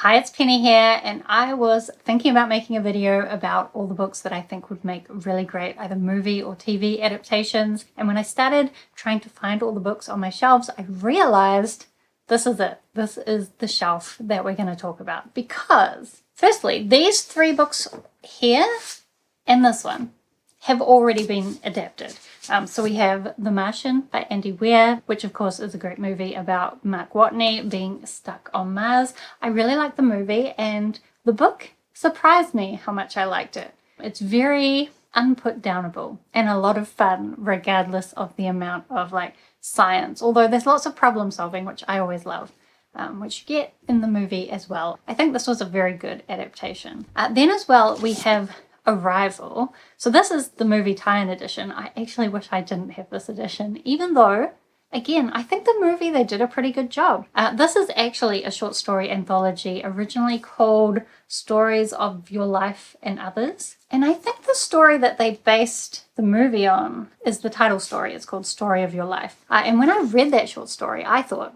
Hi, it's Penny here, and I was thinking about making a video about all the books that I think would make really great either movie or TV adaptations. And when I started trying to find all the books on my shelves, I realized this is it. This is the shelf that we're going to talk about. Because, firstly, these three books here and this one have already been adapted. So we have The Martian by Andy Weir, which of course is a great movie about Mark Watney being stuck on Mars. I really liked the movie, and the book surprised me how much I liked it. It's very unputdownable and a lot of fun regardless of the amount of science, although there's lots of problem solving, which I always love. Which you get in the movie as well. I think this was a very good adaptation. Then as well we have Arrival. So this is the movie tie-in edition. I actually wish I didn't have this edition, even though, again, I think the movie, they did a pretty good job. This is actually a short story anthology originally called Stories of Your Life and Others. And I think the story that they based the movie on is the title story. It's called Story of Your Life. And when I read that short story, I thought,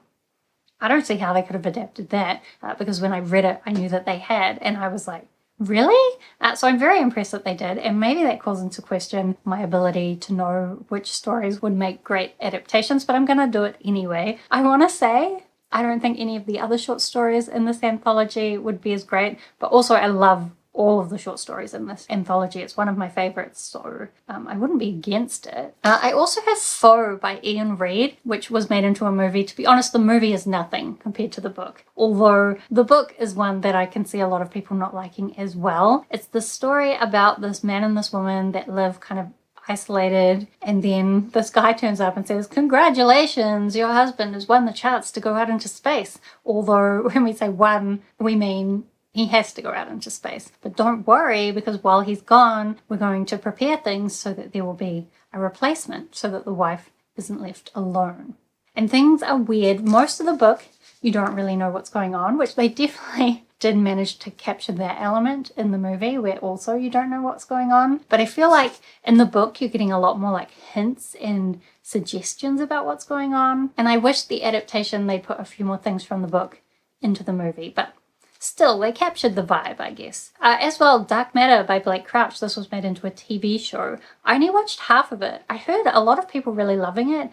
I don't see how they could have adapted that, because when I read it, I knew that they had, and I was like, really? So I'm very impressed that they did, and maybe that calls into question my ability to know which stories would make great adaptations, but I'm going to do it anyway. I want to say I don't think any of the other short stories in this anthology would be as great, but also I love all of the short stories in this anthology. It's one of my favorites, so I wouldn't be against it. I also have Foe by Ian Reid, which was made into a movie. To be honest, the movie is nothing compared to the book, although the book is one that I can see a lot of people not liking as well. It's the story about this man and this woman that live kind of isolated, and then this guy turns up and says, "Congratulations, your husband has won the chance to go out into space." Although when we say won, we mean he has to go out into space. But don't worry, because while he's gone, we're going to prepare things so that there will be a replacement, so that the wife isn't left alone. And things are weird. Most of the book, you don't really know what's going on, which they definitely did manage to capture that element in the movie, where also you don't know what's going on. But I feel like in the book, you're getting a lot more hints and suggestions about what's going on. And I wish the adaptation, they put a few more things from the book into the movie, but still, they captured the vibe, I guess. As well, Dark Matter by Blake Crouch. This was made into a TV show. I only watched half of it. I heard a lot of people really loving it.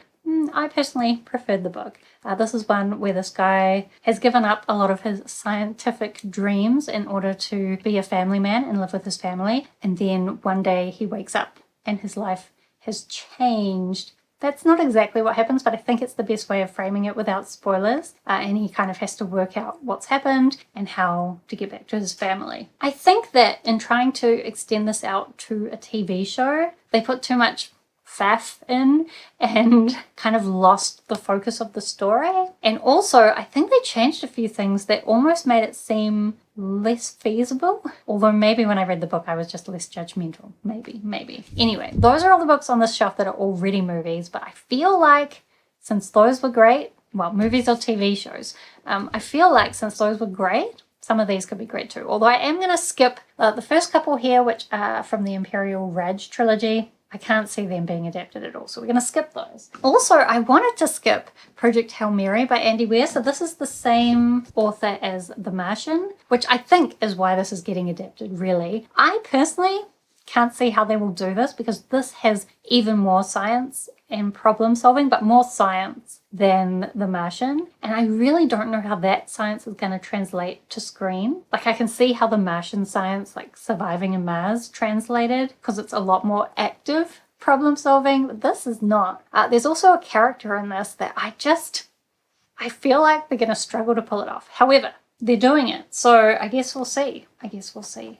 I personally preferred the book. This is one where this guy has given up a lot of his scientific dreams in order to be a family man and live with his family. And then one day he wakes up and his life has changed. That's not exactly what happens, but I think it's the best way of framing it without spoilers. And he kind of has to work out what's happened and how to get back to his family. I think that in trying to extend this out to a TV show, they put too much faff in and kind of lost the focus of the story. And also, I think they changed a few things that almost made it seem less feasible. Although maybe when I read the book, I was just less judgmental. Maybe. Anyway, those are all the books on this shelf that are already movies, but I feel like since those were great, well, movies or TV shows, I feel like since those were great, some of these could be great too. Although I am going to skip the first couple here, which are from the Imperial Raj trilogy. I can't see them being adapted at all, so we're going to skip those. Also, I wanted to skip Project Hail Mary by Andy Weir, so this is the same author as The Martian, which I think is why this is getting adapted, really. I personally can't see how they will do this, because this has even more science and problem solving, but more science than The Martian. And I really don't know how that science is going to translate to screen. I can see how The Martian science, surviving in Mars, translated, because it's a lot more active problem solving, but this is not. There's also a character in this that I feel like they're going to struggle to pull it off. However, they're doing it, so I guess we'll see.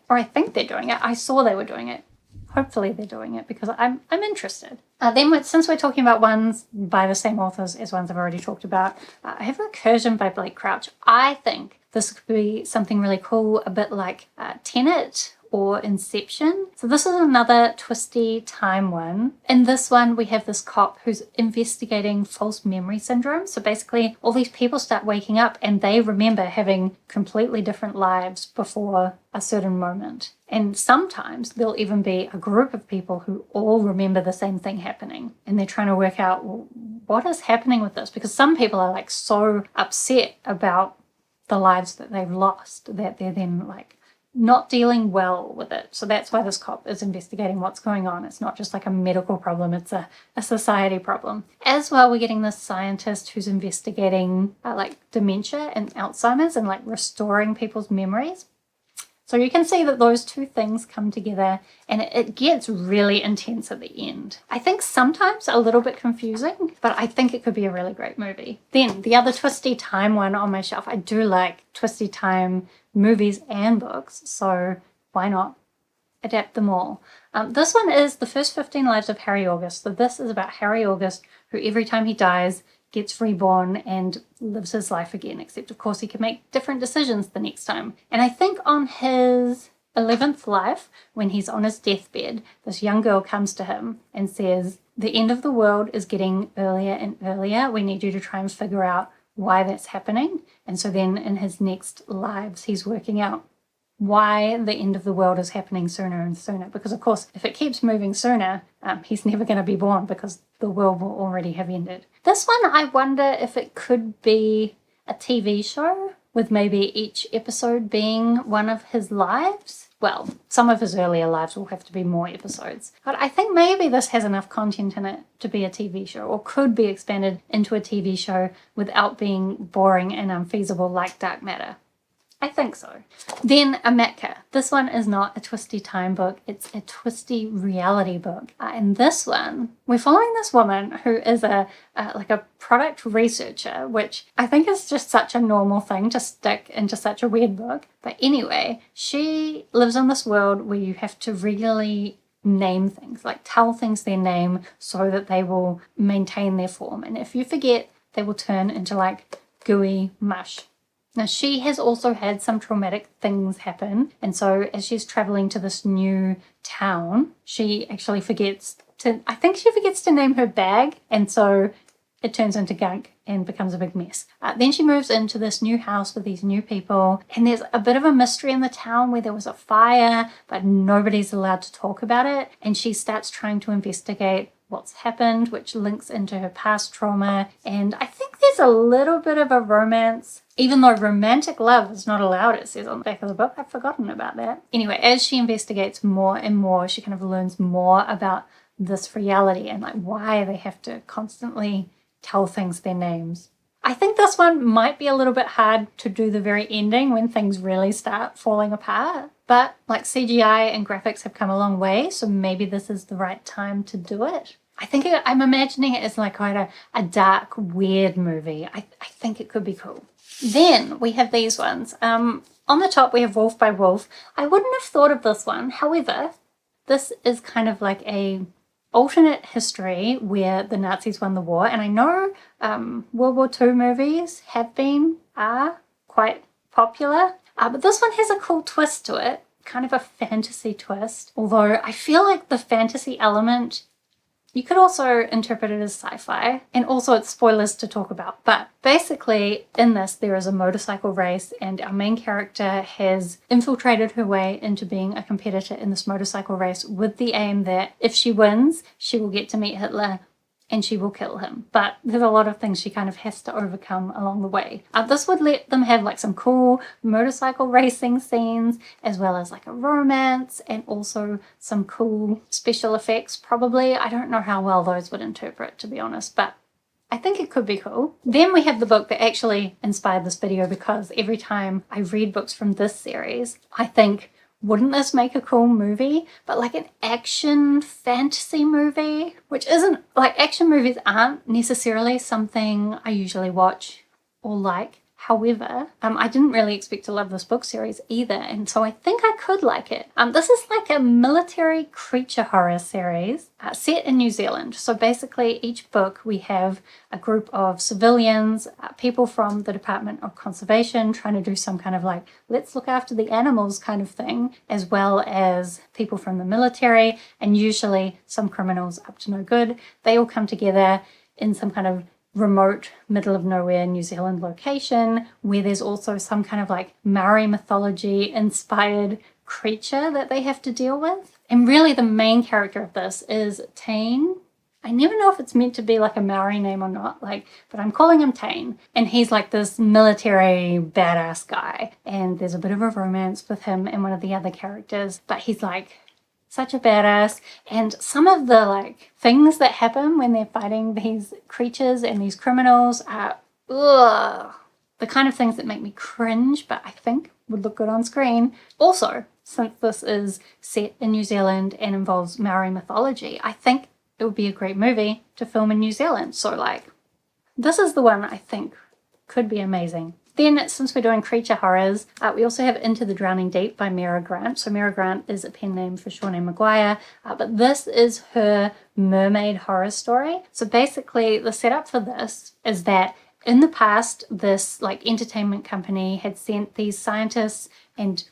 Or I think they're doing it. I saw they were doing it. Hopefully they're doing it, because I'm interested. Then since we're talking about ones by the same authors as ones I've already talked about, I have Recursion by Blake Crouch. I think this could be something really cool, a bit like Tenet or Inception. So this is another Twisty Time one. In this one, we have this cop who's investigating false memory syndrome. So basically, all these people start waking up and they remember having completely different lives before a certain moment. And sometimes there'll even be a group of people who all remember the same thing happening. And they're trying to work out, well, what is happening with this? Because some people are so upset about the lives that they've lost, that they're then like not dealing well with it. So that's why this cop is investigating what's going on. It's not just like a medical problem, it's a society problem. As well, we're getting this scientist who's investigating like dementia and Alzheimer's and like restoring people's memories. So you can see that those two things come together and it gets really intense at the end. I think sometimes a little bit confusing, but I think it could be a really great movie. Then the other Twisty Time one on my shelf, I do like Twisty Time movies and books, so why not adapt them all? This one is The First 15 Lives of Harry August. So this is about Harry August, who every time he dies gets reborn and lives his life again, except of course he can make different decisions the next time. And I think on his 11th life, when he's on his deathbed, this young girl comes to him and says, the end of the world is getting earlier and earlier. We need you to try and figure out why that's happening. And so then in his next lives, he's working out why the end of the world is happening sooner and sooner. Because of course, if it keeps moving sooner, he's never going to be born because the world will already have ended. This one, I wonder if it could be a TV show with maybe each episode being one of his lives. Well, some of his earlier lives will have to be more episodes. But I think maybe this has enough content in it to be a TV show, or could be expanded into a TV show without being boring and unfeasible like Dark Matter. I think so. Then Amatka. This one is not a Twisty Time book, it's a Twisty reality book. In this one, we're following this woman who is like a product researcher, which I think is just such a normal thing to stick into such a weird book. But anyway, she lives in this world where you have to regularly name things, like tell things their name so that they will maintain their form. And if you forget, they will turn into like gooey mush. Now, she has also had some traumatic things happen, and so as she's traveling to this new town, she actually forgets to name her bag, and so it turns into gunk and becomes a big mess. Then she moves into this new house with these new people, and there's a bit of a mystery in the town where there was a fire, but nobody's allowed to talk about it, and she starts trying to investigate what's happened, which links into her past trauma. And I think there's a little bit of a romance, even though romantic love is not allowed, it says on the back of the book. I've forgotten about that. Anyway, as she investigates more and more, she kind of learns more about this reality and like why they have to constantly tell things their names. I think this one might be a little bit hard to do the very ending when things really start falling apart. But like CGI and graphics have come a long way, so maybe this is the right time to do it. I'm imagining it as like quite a dark, weird movie. I think it could be cool. Then we have these ones. On the top we have Wolf by Wolf. I wouldn't have thought of this one. However, this is kind of like a alternate history where the Nazis won the war. And I know World War II movies are quite popular. But this one has a cool twist to it, kind of a fantasy twist. Although I feel like the fantasy element, you could also interpret it as sci-fi, and also it's spoilers to talk about. But basically in this there is a motorcycle race and our main character has infiltrated her way into being a competitor in this motorcycle race with the aim that if she wins, she will get to meet Hitler and she will kill him. But there's a lot of things she kind of has to overcome along the way. This would let them have like some cool motorcycle racing scenes, as well as like a romance and also some cool special effects probably. I don't know how well those would interpret, to be honest, but I think it could be cool. Then we have the book that actually inspired this video, because every time I read books from this series, I think, wouldn't this make a cool movie? But like an action fantasy movie, which isn't, like, action movies aren't necessarily something I usually watch or like. However, I didn't really expect to love this book series either, and so I think I could like it. This is like a military creature horror series set in New Zealand. So basically each book we have a group of civilians, people from the Department of Conservation trying to do some kind of like, let's look after the animals kind of thing, as well as people from the military, and usually some criminals up to no good. They all come together in some kind of remote middle of nowhere New Zealand location where there's also some kind of like Maori mythology inspired creature that they have to deal with. And really the main character of this is Tane, I never know if it's meant to be like a Maori name or not, like, but I'm calling him Tane. And he's like this military badass guy. And there's a bit of a romance with him and one of the other characters, but he's like such a badass. And some of the like things that happen when they're fighting these creatures and these criminals are, ugh, the kind of things that make me cringe, but I think would look good on screen. Also, since this is set in New Zealand and involves Maori mythology, I think it would be a great movie to film in New Zealand. So like, this is the one I think could be amazing. Then, since we're doing creature horrors, we also have Into the Drowning Deep by Mira Grant. So Mira Grant is a pen name for Shawnee Maguire, but this is her mermaid horror story. So basically, the setup for this is that in the past, this like entertainment company had sent these scientists and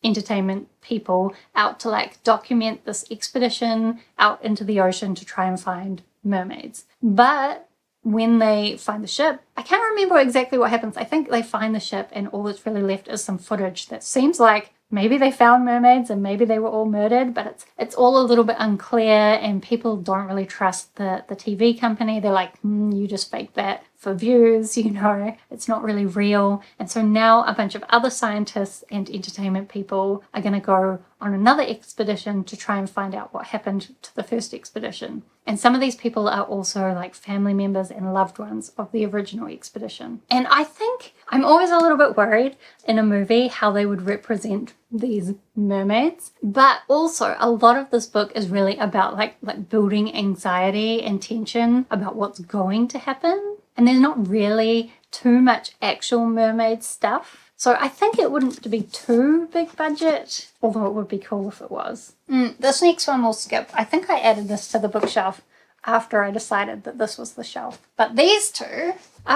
entertainment people out to like document this expedition out into the ocean to try and find mermaids. But when they find the ship, I can't remember exactly what happens. I think they find the ship and all that's really left is some footage that seems like maybe they found mermaids and maybe they were all murdered, but it's all a little bit unclear and people don't really trust the TV company. They're like, you just faked that for views, you know, it's not really real. And so now a bunch of other scientists and entertainment people are going to go on another expedition to try and find out what happened to the first expedition. And some of these people are also like family members and loved ones of the original expedition. And I think I'm always a little bit worried in a movie how they would represent these mermaids, but also a lot of this book is really about like building anxiety and tension about what's going to happen. And there's not really too much actual mermaid stuff. So I think it wouldn't be too big budget, although it would be cool if it was. This next one we'll skip. I think I added this to the bookshelf after I decided that this was the shelf. But these two,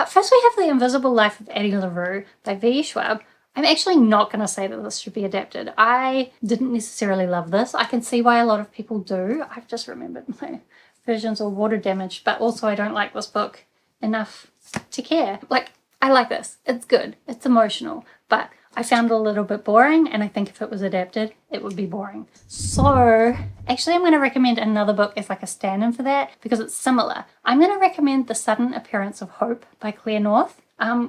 first we have The Invisible Life of Addie Larue by V. Schwab. I'm actually not going to say that this should be adapted. I didn't necessarily love this. I can see why a lot of people do. I've just remembered my versions are water damaged, but also I don't like this book enough to care. Like, I like this. It's good. It's emotional, but I found it a little bit boring, and I think if it was adapted, it would be boring. So, actually I'm going to recommend another book as like a stand-in for that, because it's similar. I'm going to recommend The Sudden Appearance of Hope by Claire North,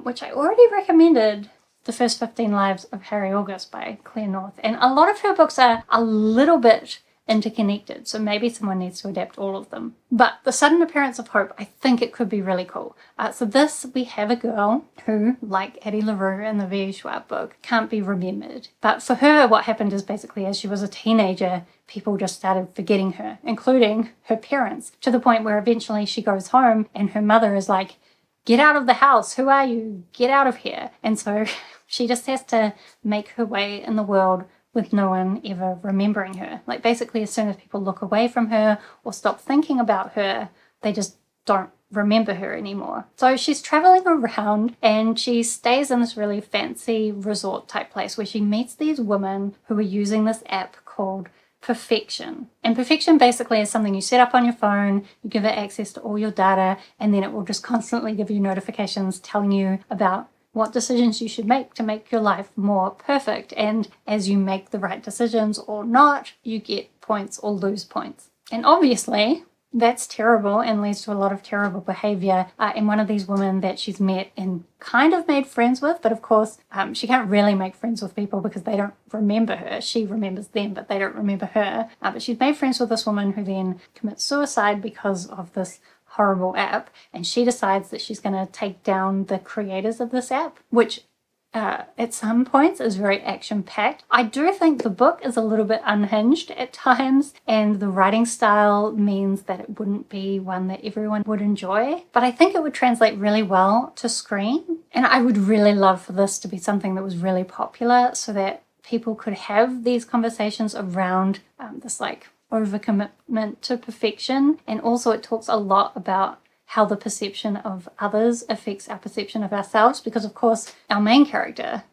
which I already recommended The First 15 Lives of Harry August by Claire North. And a lot of her books are a little bit interconnected, so maybe someone needs to adapt all of them. But The Sudden Appearance of Hope, I think it could be really cool. So this, we have a girl who, like Addie LaRue in the V. Schwab book, can't be remembered. But for her, what happened is basically as she was a teenager, people just started forgetting her, including her parents, to the point where eventually she goes home and her mother is like, "Get out of the house, who are you? Get out of here." And so she just has to make her way in the world with no one ever remembering her. Like basically as soon as people look away from her or stop thinking about her, they just don't remember her anymore. So she's traveling around and she stays in this really fancy resort type place where she meets these women who are using this app called Perfection. And Perfection basically is something you set up on your phone, you give it access to all your data, and then it will just constantly give you notifications telling you about what decisions you should make to make your life more perfect. And as you make the right decisions or not, you get points or lose points. And obviously, that's terrible and leads to a lot of terrible behavior in one of these women that she's met and kind of made friends with. But of course, she can't really make friends with people because they don't remember her. She remembers them, but they don't remember her. But she's made friends with this woman who then commits suicide because of this horrible app, and she decides that she's going to take down the creators of this app, which at some points is very action-packed. I do think the book is a little bit unhinged at times, and the writing style means that it wouldn't be one that everyone would enjoy, but I think it would translate really well to screen, and I would really love for this to be something that was really popular so that people could have these conversations around this like overcommitment to perfection. And also it talks a lot about how the perception of others affects our perception of ourselves, because of course our main character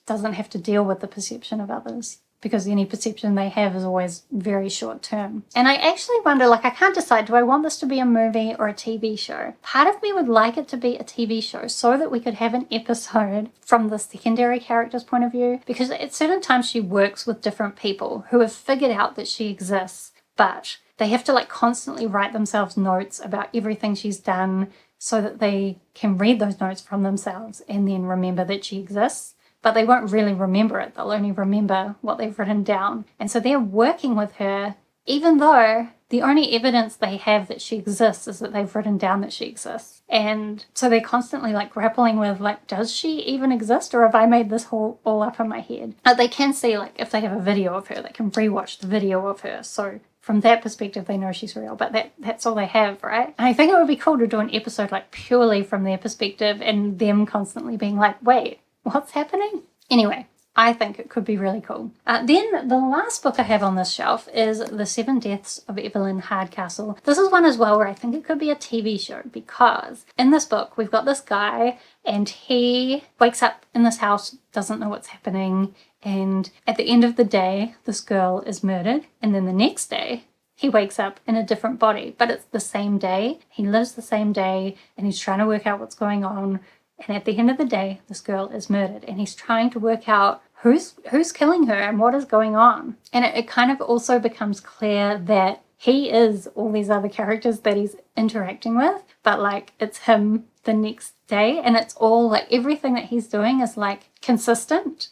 doesn't have to deal with the perception of others because any perception they have is always very short term. And I actually wonder, like, I can't decide, do I want this to be a movie or a TV show? Part of me would like it to be a TV show so that we could have an episode from the secondary character's point of view, because at certain times she works with different people who have figured out that she exists, but they have to like constantly write themselves notes about everything she's done so that they can read those notes from themselves and then remember that she exists. But they won't really remember it. They'll only remember what they've written down. And so they're working with her, even though the only evidence they have that she exists is that they've written down that she exists. And so they're constantly like grappling with like, does she even exist, or have I made this all up in my head? They can see, like, if they have a video of her, they can rewatch the video of her. So from that perspective, they know she's real, but that's all they have, right? And I think it would be cool to do an episode like purely from their perspective and them constantly being like, wait, what's happening? Anyway, I think it could be really cool. Then the last book I have on this shelf is The 7 Deaths of Evelyn Hardcastle. This is one as well where I think it could be a TV show, because in this book we've got this guy and he wakes up in this house, doesn't know what's happening, and at the end of the day this girl is murdered, and then the next day he wakes up in a different body, but it's the same day. He lives the same day and he's trying to work out what's going on. And at the end of the day, this girl is murdered, and he's trying to work out who's killing her and what is going on. And it kind of also becomes clear that he is all these other characters that he's interacting with, but like it's him the next day, and it's all like everything that he's doing is like consistent.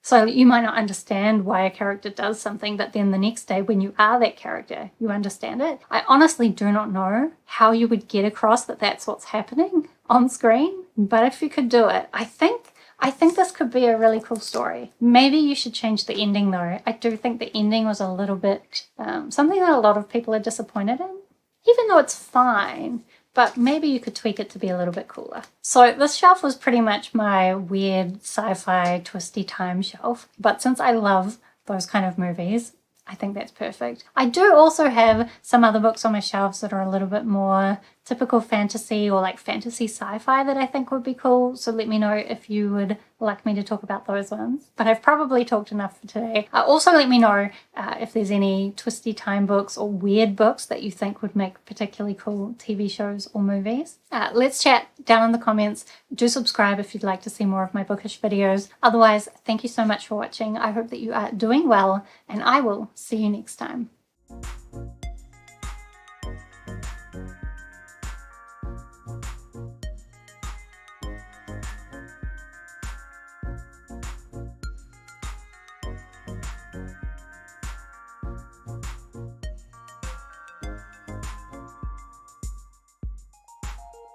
So you might not understand why a character does something, but then the next day when you are that character, you understand it. I honestly do not know how you would get across that that's what's happening on screen, but if you could do it, I think this could be a really cool story. Maybe you should change the ending though. I do think the ending was a little bit something that a lot of people are disappointed in, even though it's fine. But maybe you could tweak it to be a little bit cooler. So this shelf was pretty much my weird sci-fi twisty time shelf. But since I love those kind of movies, I think that's perfect. I do also have some other books on my shelves that are a little bit more typical fantasy or like fantasy sci-fi that I think would be cool. So let me know if you would like me to talk about those ones. But I've probably talked enough for today. Also let me know if there's any twisty time books or weird books that you think would make particularly cool TV shows or movies. Let's chat down in the comments. Do subscribe if you'd like to see more of my bookish videos. Otherwise, thank you so much for watching. I hope that you are doing well, and I will see you next time.